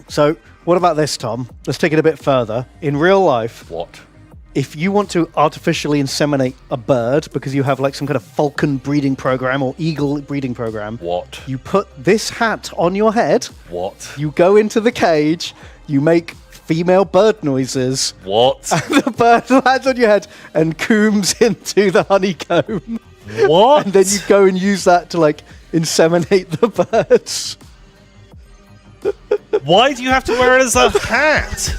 So, what about this, Tom? Let's take it a bit further. In real life, What? if you want to artificially inseminate a bird because you have like some kind of falcon breeding program or eagle breeding program, What? you put this hat on your head, What? you go into the cage, you make female bird noises, What? and the bird lands on your head and cooms into the honeycomb. What? And then you go and use that to like inseminate the birds. Why do you have to wear it as a hat?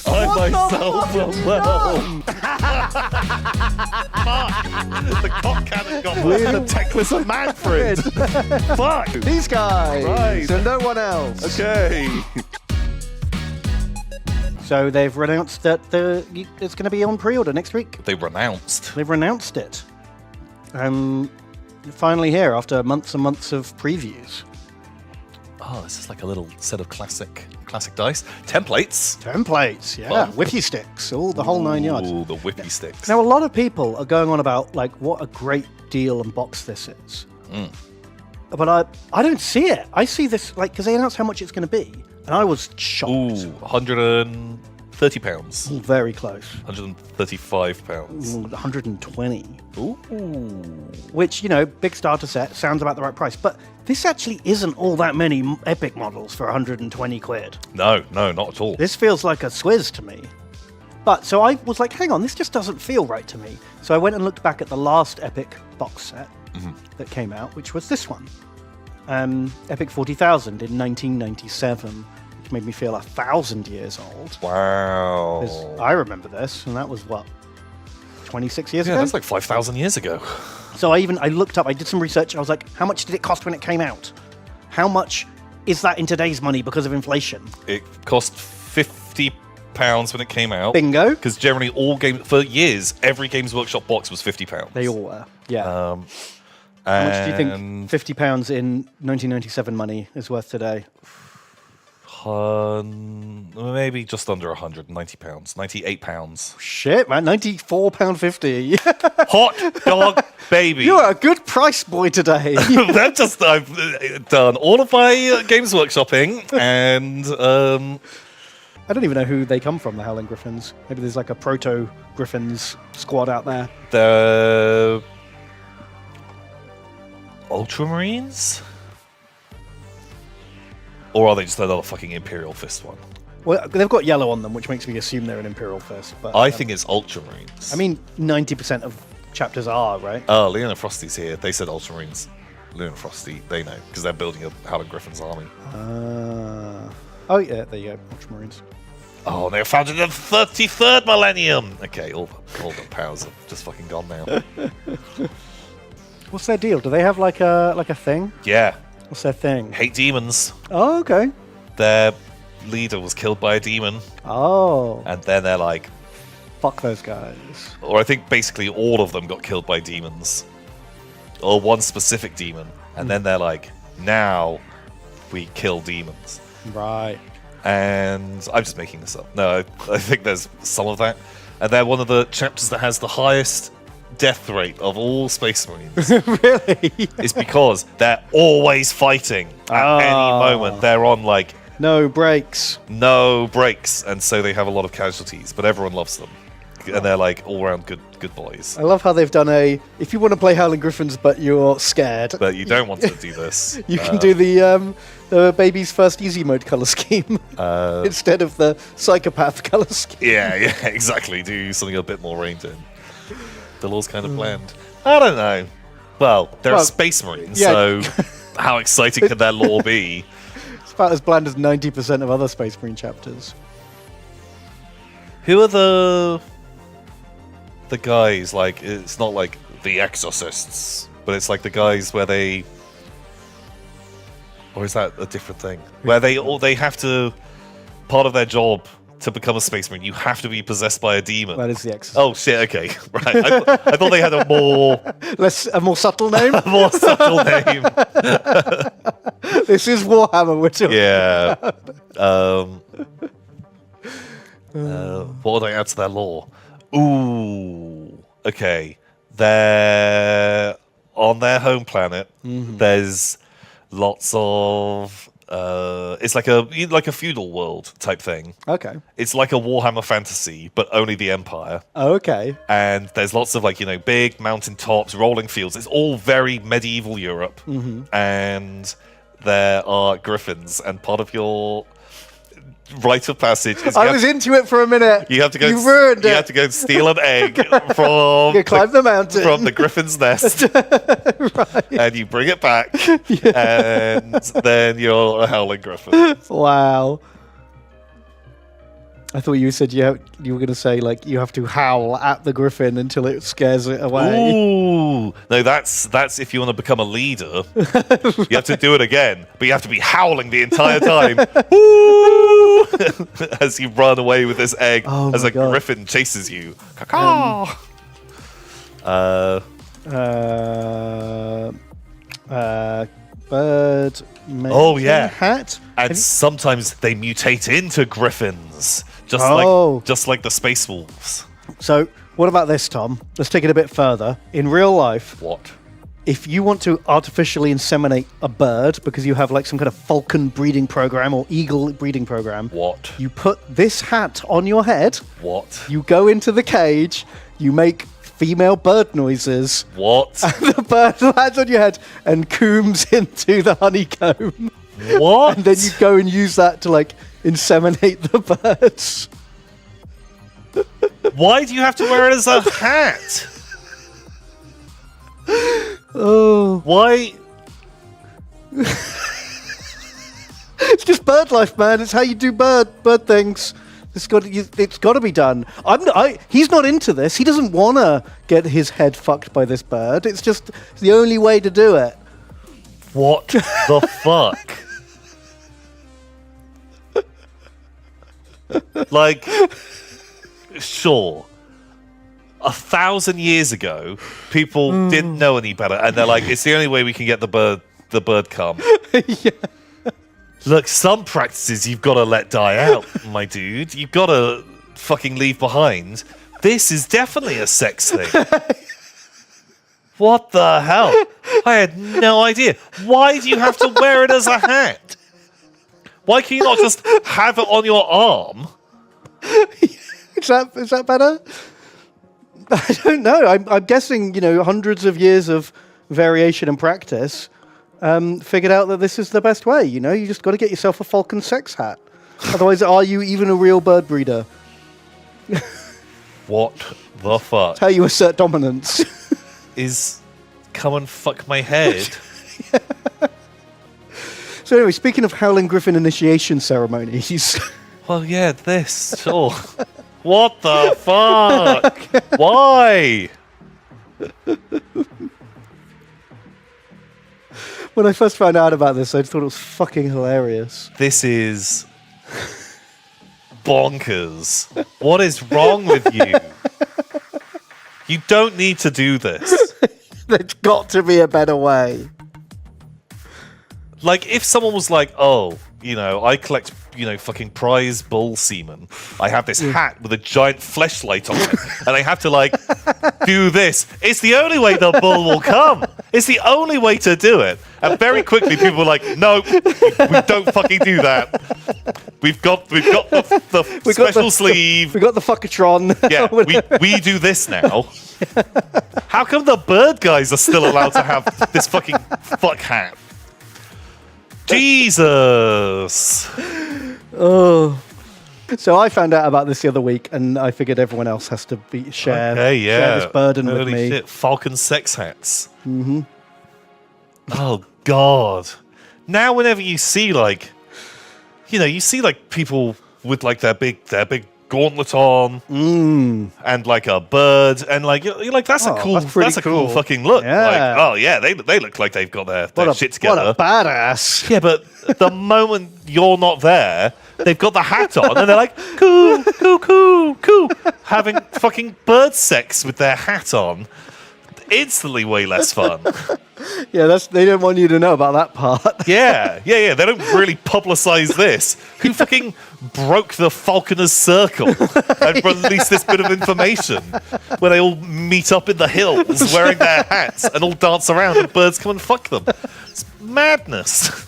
I myself alone. Fuck! The cock cannon got We're the Teclis of Manfred. Fuck! These guys, Right. and no one else. Okay. So they've announced that it's going to be on pre-order next week. They renounced. They've announced it. Finally here after months and months of previews. Oh, this is like a little set of classic dice. Templates. Templates, yeah. Fun. Whippy sticks, all the whole 9 yards. Ooh, the whippy sticks. Now, a lot of people are going on about like what a great deal and box this is. But I don't see it. I see this like because they announced how much it's going to be, and I was shocked. Ooh, £130. Very close. £135. Ooh, 120. Ooh. Which, you know, big starter set, sounds about the right price. But this actually isn't all that many epic models for 120 quid. No, not at all. This feels like a Swizz to me. But, so I was like, hang on, this just doesn't feel right to me. So I went and looked back at the last epic box set that came out, which was this one. Epic 40,000 in 1997, which made me feel 1,000 years old. Wow. 'Cause I remember this, and that was, what, 26 years Yeah, ago? that's like 5,000 years ago. So I looked up, I did some research, I was like, how much did it cost when it came out? How much is that in today's money because of inflation? It cost £50 when it came out. Bingo. Because generally for years, every Games Workshop box was £50. They all were, yeah. How And much do you think £50 in 1997 money is worth today? maybe just under £190, £98. Shit, man, £94.50. Hot dog baby. You're a good price boy today. I've done all of my Games Workshopping, and I don't even know who they come from, the Howling Griffins. Maybe there's like a proto Griffins squad out there. the Ultramarines? Or are they just another fucking Imperial Fist one? Well, they've got yellow on them, which makes me assume they're an Imperial Fist. But I think it's Ultramarines. I mean, 90% of chapters are, right? Oh, Leon and Frosty's here. They said Ultramarines. Leon and Frosty, they know, because they're building a Howling Griffin's army. Oh, yeah, there you go. Ultramarines. Oh, they were founded in the 33rd millennium! Okay, all the powers have just fucking gone now. What's their deal? Do they have like a thing? Yeah. What's their thing? Hate demons. Oh, okay. Their leader was killed by a demon, Oh, and then they're like, fuck those guys. or I think basically all of them got killed by demons. Or one specific demon. And then they're like, now we kill demons. Right. And I'm just making this up. No, I think there's some of that. And they're one of the chapters that has the highest death rate of all Space Marines. Really? It's because they're always fighting. At any moment, they're on like No breaks. no breaks, and so they have a lot of casualties, but everyone loves them. And they're like all around good boys. I love how they've done if you want to play Howling Griffins but you're scared, But you don't want to do this. you can do the baby's first easy mode color scheme instead of the psychopath color scheme. Yeah, exactly. Do something a bit more reined in. The law's kind of bland. I don't know. Well, they're Space Marines, yeah. so how exciting can their lore be? It's about as bland as 90% of other Space Marine chapters. Who are the guys? Like, it's not like the Exorcists, but it's like the guys where they, or is that a different thing? Where they have to, part of their job to become a Space Marine, you have to be possessed by a demon. That is the Exorcist. Oh shit! Okay, right. I thought they had a more A more subtle name. more subtle name. This is Warhammer, we're talking. Yeah. What would I add to their lore? Ooh. Okay. They're on their home planet. There's lots of it's like a feudal world type thing. Okay. It's like a Warhammer Fantasy, but only the Empire. Okay. And there's lots of big mountain tops, rolling fields. It's all very medieval Europe. And there are griffins, and part of your rite of passage is I was into it for a minute. you have to go. You ruined it. You have to go and steal an egg from You climb the mountain. from the griffin's nest, Right. and you bring it back, and then you're a howling griffin. Wow. I thought you said you were going to say you have to howl at the griffin until it scares it away. Ooh, no, that's if you want to become a leader. You have to do it again, but you have to be howling the entire time. Ooh, as you run away with this egg as a griffin chases you. Caw-caw. Bird. Oh yeah, hat. and sometimes they mutate into griffins, just like the space wolves. So, what about this, Tom? Let's take it a bit further. In real life, What? if you want to artificially inseminate a bird because you have some kind of falcon breeding program or eagle breeding program, What? you put this hat on your head, What? you go into the cage, you make female bird noises, What? the bird lands on your head and cooms into the honeycomb. What? And then you go and use that to inseminate the birds. Why do you have to wear it as a hat? Oh, Why? it's just bird life, man. It's how you do bird things. It's got to be done. He's not into this. He doesn't want to get his head fucked by this bird. It's just the only way to do it. What the fuck? Sure. 1,000 years ago, people didn't know any better, and they're like, "It's the only way we can get the bird come." Yeah. Look, some practices you've got to let die out, my dude. You've got to fucking leave behind. This is definitely a sex thing. What the hell? I had no idea. Why do you have to wear it as a hat? Why can you not just have it on your arm? Is that better? I don't know. I'm guessing, hundreds of years of variation and practice figured out that this is the best way. You just got to get yourself a falcon sex hat. Otherwise, are you even a real bird breeder? What the fuck? That's how you assert dominance. Is come and fuck my head. So anyway, speaking of howling griffin initiation ceremonies. Well, yeah, this, sure. What the fuck? Why? When I first found out about this, I thought it was fucking hilarious. This is bonkers. What is wrong with you? You don't need to do this. There's got to be a better way. If someone was like, oh, I collect, fucking prize bull semen. I have this hat with a giant fleshlight on it, and I have to, do this. It's the only way the bull will come. It's the only way to do it. And very quickly, people were like, no, we don't fucking do that. We've got the special sleeve. We got the fuckatron. Yeah, we do this now. How come the bird guys are still allowed to have this fucking fuck hat? Jesus. Oh. So I found out about this the other week, and I figured everyone else has to share this burden with me. Shit. Falcon sex hats. Mm-hmm. Oh God. Now whenever you see you see people with their big gauntlet on and a bird, and you're like, that's a cool fucking look. Yeah. They look like they've got their shit together. What a badass. Yeah, but the moment you're not there, they've got the hat on and they're like, cool, cool, cool, cool, having fucking bird sex with their hat on. Instantly way less fun. Yeah, they don't want you to know about that part. Yeah. They don't really publicize this. Who fucking broke the Falconer's Circle and released this bit of information where they all meet up in the hills wearing their hats and all dance around and birds come and fuck them? It's madness.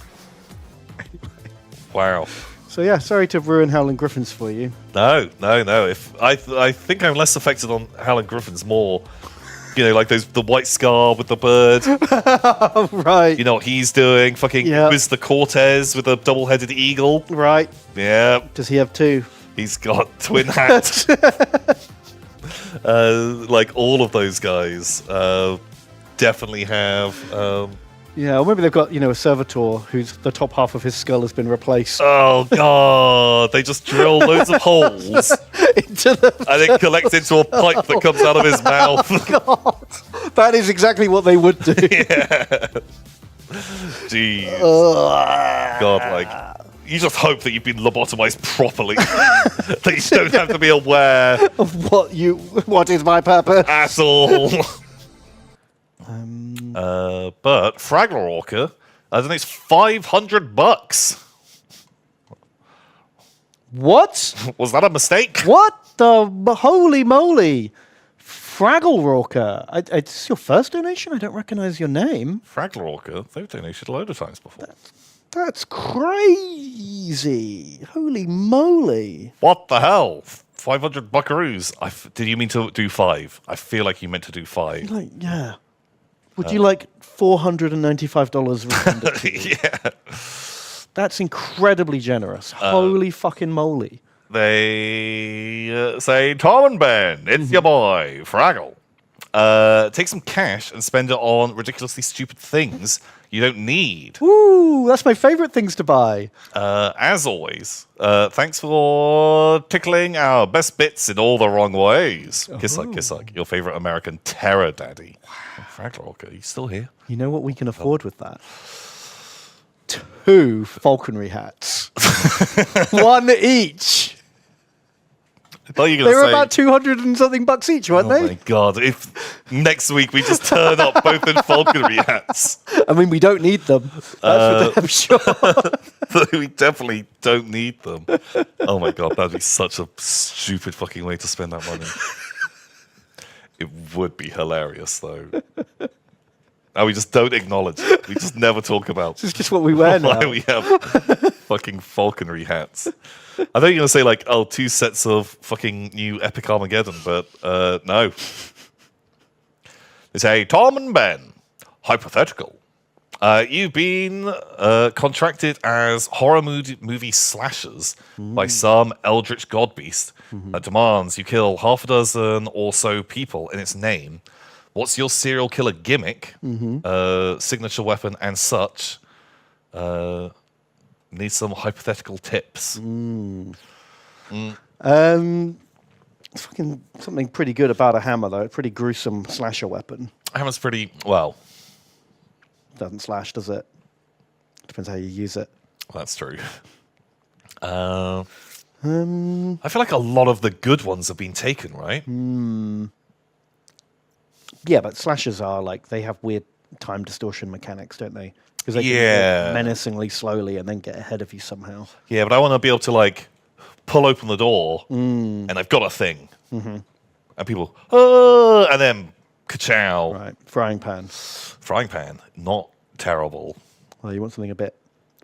Wow. So yeah, sorry to ruin Howling Griffins for you. No. If I think I'm less affected on Howling Griffins more. Like the white scar with the bird. Oh, right. You know what he's doing? Fucking Wiz the Cortez with a double-headed eagle. Right. Yeah. Does he have two? He's got twin hats. Like all of those guys definitely have. Yeah, or maybe they've got, a servitor whose the top half of his skull has been replaced. Oh god! They just drill loads of holes Into the and it collects into a pipe that comes out of his mouth. God, that is exactly what they would do. Yeah. Jeez. God, like you just hope that you've been lobotomized properly, that you don't have to be aware Of what is my purpose? at all. But Fraggle I think it's $500. What? Was that a mistake? What the holy moly? Fraggle Rorker. It's your first donation? I don't recognize your name. Fraggle they've donated a load of times before. That's crazy. Holy moly. What the hell? 500 buckaroos. Did you mean to do 5? I feel like you meant to do 5. Yeah. Would you like $495 refunded? Yeah. That's incredibly generous. Holy fucking moly. They say, Tom and Ben, it's your boy, Fraggle. Take some cash and spend it on ridiculously stupid things you don't need. Ooh, that's my favorite things to buy. As always, thanks for tickling our best bits in all the wrong ways. Kiss like, your favorite American terror daddy. Wow. Fraggle, are you still here? You know what we can afford with that? 2 falconry hats. 1 each. I thought you were They going were to say... about 200 and something bucks each, weren't Oh they? my god, if next week we just turn up both in falconry hats. I mean, we don't need them. That's for damn sure. We definitely don't need them. Oh my god, that'd be such a stupid fucking way to spend that money. It would be hilarious, though. And we just don't acknowledge it. We just never talk about This is just what we wear now. why we have fucking falconry hats. I thought you were going to say, 2 sets of fucking new Epic Armageddon, but no. They say, Tom and Ben, hypothetical. You've been contracted as horror movie slashers by some eldritch godbeast that demands you kill half a dozen or so people in its name. What's your serial killer gimmick, signature weapon, and such? Need some hypothetical tips. Fucking something pretty good about a hammer, though. A pretty gruesome slasher weapon. Hammer's pretty, well, Doesn't slash, does it? Depends how you use it. that's true. I feel like a lot of the good ones have been taken, right? Yeah, but slashers are they have weird time distortion mechanics, don't they? Because they can Yeah. hit menacingly slowly and then get ahead of you somehow. Yeah, but I want to be able to pull open the door and I've got a thing. And people, and then ka-chow. Right, frying pan. Frying pan, not terrible. Well, you want something a bit...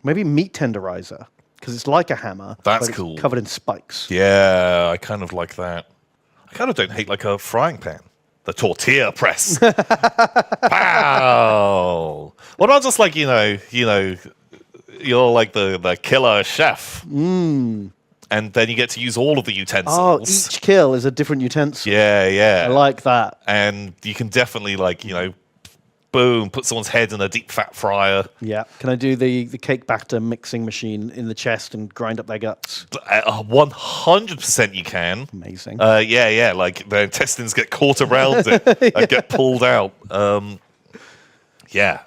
Maybe meat tenderizer, because it's like a hammer. That's but it's cool. covered in spikes. Yeah, I kind of like that. I kind of don't hate a frying pan. The tortilla press. Pow! What about just you're like the killer chef. And then you get to use all of the utensils. Oh, each kill is a different utensil. Yeah. I like that. And you can definitely boom, put someone's head in a deep fat fryer. Yeah. Can I do the cake batter mixing machine in the chest and grind up their guts? 100% you can. Amazing. Yeah. Their intestines get caught around it and get pulled out. Yeah.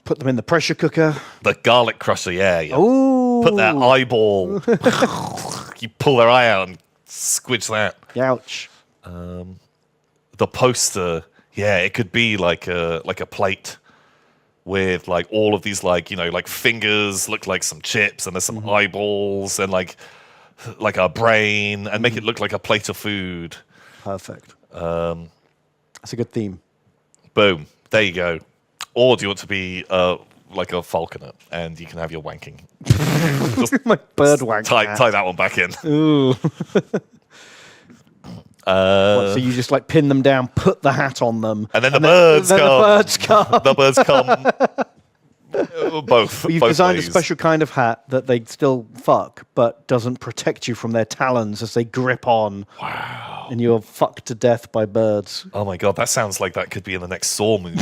Put them in the pressure cooker. The garlic crusher, yeah. Ooh. Put that eyeball. You pull their eye out and squidge that. Ouch. The poster, yeah, it could be like a plate with all of these fingers look like some chips and there's some eyeballs and like a brain and make it look like a plate of food. Perfect. That's a good theme. Boom. There you go. Or do you want to be like a falconer, and you can have your wanking. My bird wank. Tie that one back in. Ooh. So you just like pin them down, put the hat on them, and then the birds come. The birds come. The birds come. Both. But you've both designed ways. a special kind of hat that they still fuck, but doesn't protect you from their talons as they grip on. Wow. And you're fucked to death by birds. Oh my god, that sounds like that could be in the next Saw movie.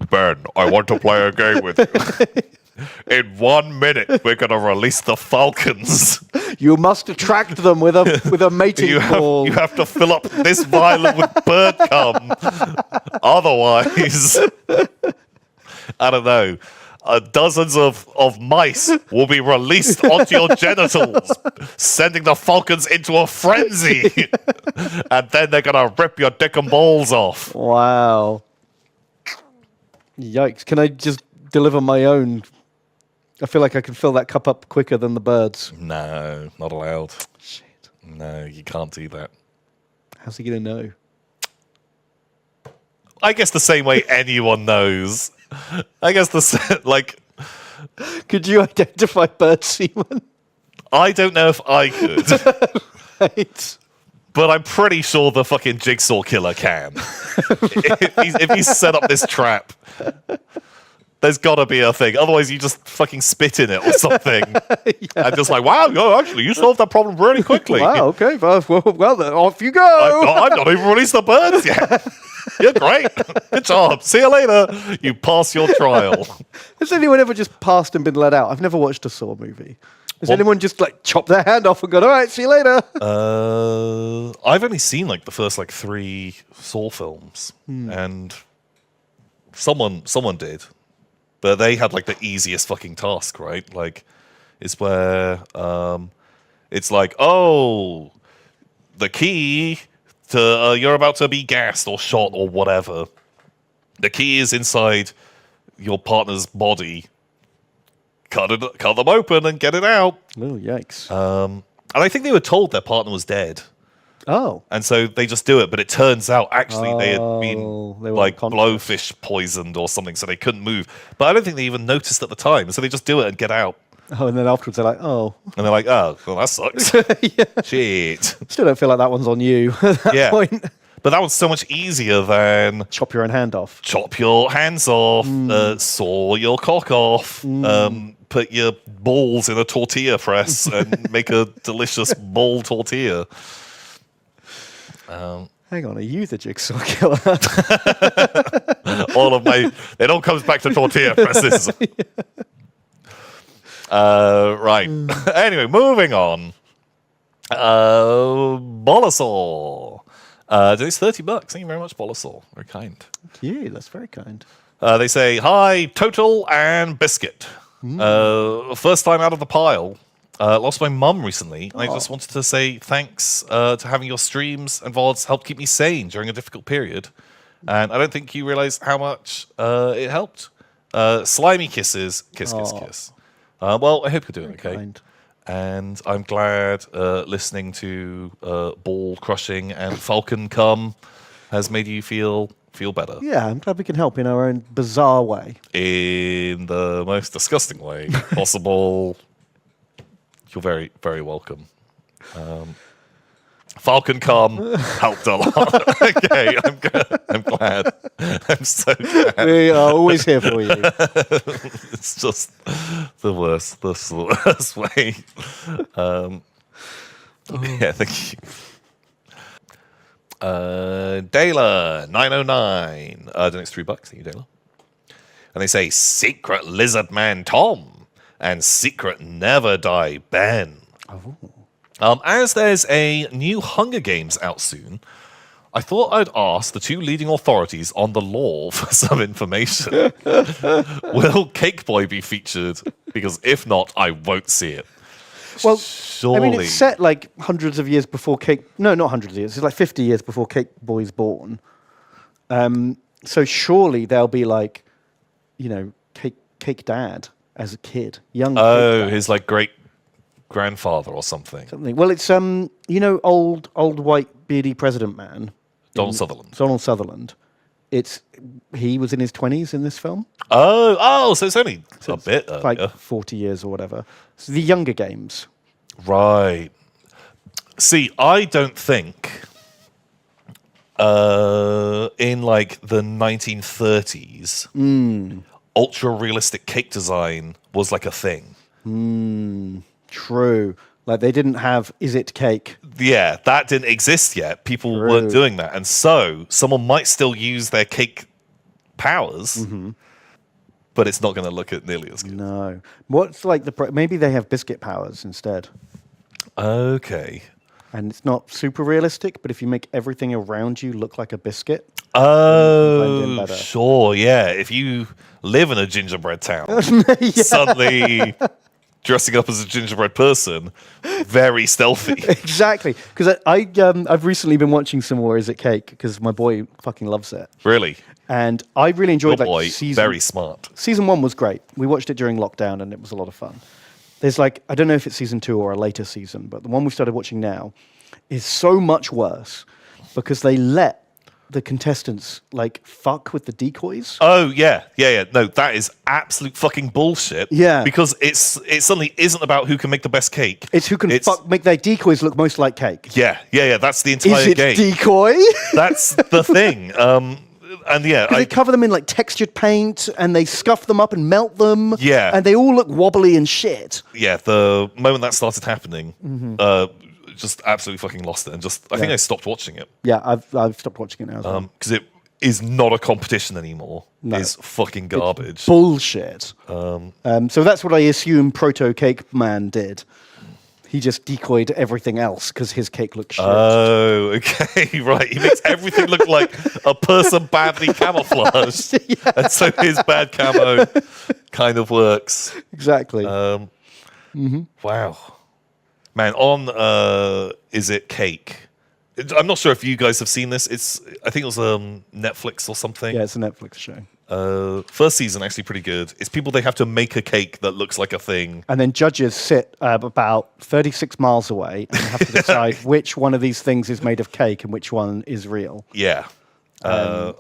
Ben, I want to play a game with you. In 1 minute, we're going to release the falcons. You must attract them with a mating call. You have to fill up this vial with bird cum. Otherwise, I don't know. Dozens of mice will be released onto your genitals, sending the falcons into a frenzy. And then they're going to rip your dick and balls off. Wow. Yikes. Can I just deliver my own? I feel like I can fill that cup up quicker than the birds. No, not allowed. Shit. No, you can't do that. How's he going to know? I guess the same way anyone knows. I guess Could you identify bird semen? I don't know if I could. Right. But I'm pretty sure the fucking jigsaw killer can. if he's set up this trap, there's got to be a thing. Otherwise, you just fucking spit in it or something. Yeah. And just like, wow, actually, you solved that problem really quickly. Wow, okay. Well, then off you go. I've not even released the birds yet. You're great. Good job. See you later. You pass your trial. Has anyone ever just passed and been let out? I've never watched a Saw movie. Has anyone just like chopped their hand off and gone, all right, see you later? I've only seen like the first like 3 Saw films, and someone did, but they had like the easiest fucking task, right? Like, it's where it's like, oh, the key to you're about to be gassed or shot or whatever. The key is inside your partner's body. Cut them open and get it out. Oh, yikes. And I think they were told their partner was dead. Oh. And so they just do it. But it turns out actually they had been like blowfish poisoned or something, so they couldn't move. But I don't think they even noticed at the time. So they just do it and get out. Oh, and then afterwards they're like, oh. And they're like, oh, well, that sucks. Yeah. Shit. Still don't feel like that one's on you at that point. But that was so much easier than... Chop your own hand off. Chop your hands off. Saw your cock off. Put your balls in a tortilla press and make a delicious ball tortilla. Hang on, are you the jigsaw killer? It all comes back to tortilla presses. Right. Anyway, moving on. Bolasaur. It's $30. Thank you very much, Bolasaur. Very kind. Thank you. That's very kind. They say, hi, Total and Biscuit. First time out of the pile. Lost my mum recently, and I just wanted to say thanks to having your streams and VODs help keep me sane during a difficult period. And I don't think you realize how much it helped. Slimy kisses. Kiss, kiss, kiss. Well, I hope you're doing okay. Kind. And I'm glad listening to ball crushing and falcon cum has made you feel better. Yeah, I'm glad we can help in our own bizarre way. In the most disgusting way possible. You're very, very welcome. Falcon cum helped a lot. Okay, I'm glad. I'm so glad. We are always here for you. It's just the worst way. Yeah, thank you. Dayla 909 donates $3. Thank you, Dayla. And they say Secret Lizard Man Tom and Secret Never Die Ben. As there's a new Hunger Games out soon, I thought I'd ask the 2 leading authorities on the law for some information. Will Cake Boy be featured? Because if not, I won't see it. Well, surely. I mean, it's set like hundreds of years before Cake... No, not hundreds of years. It's like 50 years before Cake Boy's born. So surely there'll be like, Cake Dad as a kid. Young Cake Dad. His like great-grandfather or something. Well, it's, old white beardy president man. Donald Sutherland. Donald Sutherland. he was in his 20s in this film, So it's only a bit earlier. like 40 years or whatever. So the Younger Games. Right. See, I don't think in like the 1930s, ultra realistic cake design was like a thing. True. Like they didn't have Is It Cake? Yeah, that didn't exist yet. People weren't doing that. And so someone might still use their cake powers, but it's not going to look nearly as good. No. What's like maybe they have biscuit powers instead. Okay. And it's not super realistic, but if you make everything around you look like a biscuit. Oh, blend in better. sure. Yeah. If you live in a gingerbread town, suddenly dressing up as a gingerbread person, very stealthy. Exactly. Because I've recently been watching some more Is It Cake because my boy fucking loves it. Really? And I really enjoyed Your boy, season. very smart. Season 1 was great. We watched it during lockdown and it was a lot of fun. There's like, I don't know if it's season 2 or a later season, but the one we started watching now is so much worse because they let the contestants like fuck with the decoys. Oh yeah. No, that is absolute fucking bullshit. Yeah. Because it suddenly isn't about who can make the best cake. It's who can make their decoys look most like cake. Yeah. That's the entire Is it game. decoy? That's the thing. And yeah, they cover them in like textured paint and they scuff them up and melt them. Yeah. And they all look wobbly and shit. Yeah, the moment that started happening, just absolutely fucking lost it, and I think I stopped watching it. Yeah, I've stopped watching it now as well. Because it is not a competition anymore. No. It's fucking garbage. Bullshit. So that's what I assume Proto Cake Man did. He just decoyed everything else because his cake looked shit. Oh, okay, right. He makes everything look like a person badly camouflaged, and so his bad camo kind of works. Exactly. Wow, man. On Is It Cake? I'm not sure if you guys have seen this. I think it was Netflix or something. Yeah, it's a Netflix show. First season actually pretty good. It's people, they have to make a cake that looks like a thing. And then judges sit about 36 miles away and have to decide which one of these things is made of cake and which one is real. Yeah. The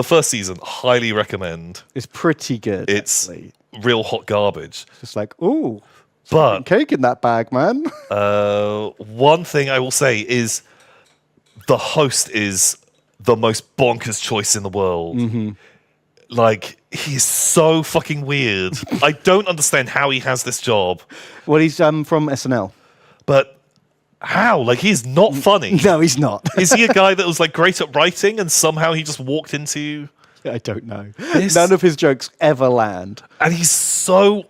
first season, highly recommend. It's pretty good. It's actually. real hot garbage. Just like, ooh, but cake in that bag, man. One thing I will say is the host is the most bonkers choice in the world. Like, he's so fucking weird. I don't understand how he has this job. Well, he's from SNL. But how? Like, he's not funny. No, he's not. Is he a guy that was like great at writing and somehow he just walked into... I don't know. None of his jokes ever land. And he's so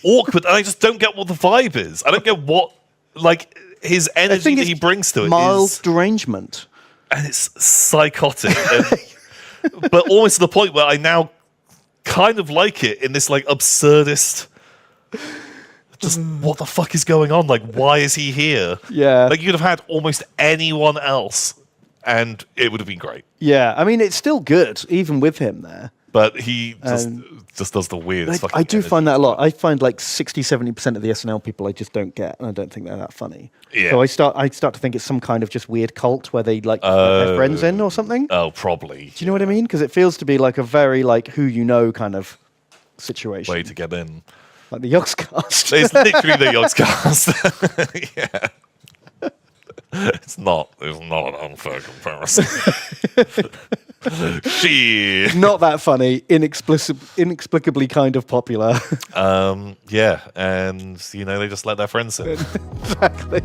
awkward. And I just don't get what the vibe is. I don't get what, like, his energy that he brings to it mild is... derangement. And it's psychotic. But almost to the point where I now kind of like it in this, like, absurdist... Just, what the fuck is going on? Like, why is he here? Yeah. Like, you could have had almost anyone else, and it would have been great. Yeah, I mean, it's still good, even with him there. But he just does the weirdest fucking I do energy. find that a lot. I find like 60-70% of the SNL people I just don't get, and I don't think they're that funny. Yeah. So I start to think it's some kind of just weird cult where they like let their friends in or something. Oh, probably. Do you know what I mean? Because it feels to be like a very like who you know kind of situation. Way to get in. Like the Yogscast. It's literally the Yogscast. Yeah. It's not an unfair comparison. Shit. Not that funny, inexplicably kind of popular. Yeah, and, you know, they just let their friends in. Exactly.